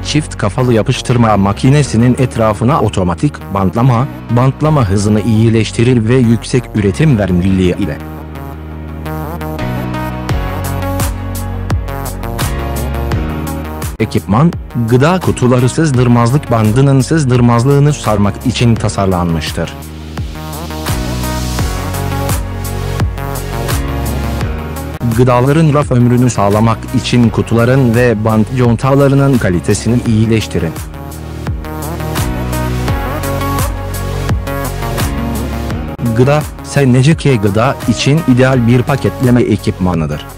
çift kafalı yapıştırma makinesinin etrafına otomatik bantlama hızını iyileştirir ve yüksek üretim verimliliği ile ekipman, gıda kutuları sızdırmazlık bandının sızdırmazlığını sarmak için tasarlanmıştır. Gıdaların raf ömrünü sağlamak için kutuların ve bant contalarının kalitesini iyileştirin. Gıda, SNCK gıda için ideal bir paketleme ekipmanıdır.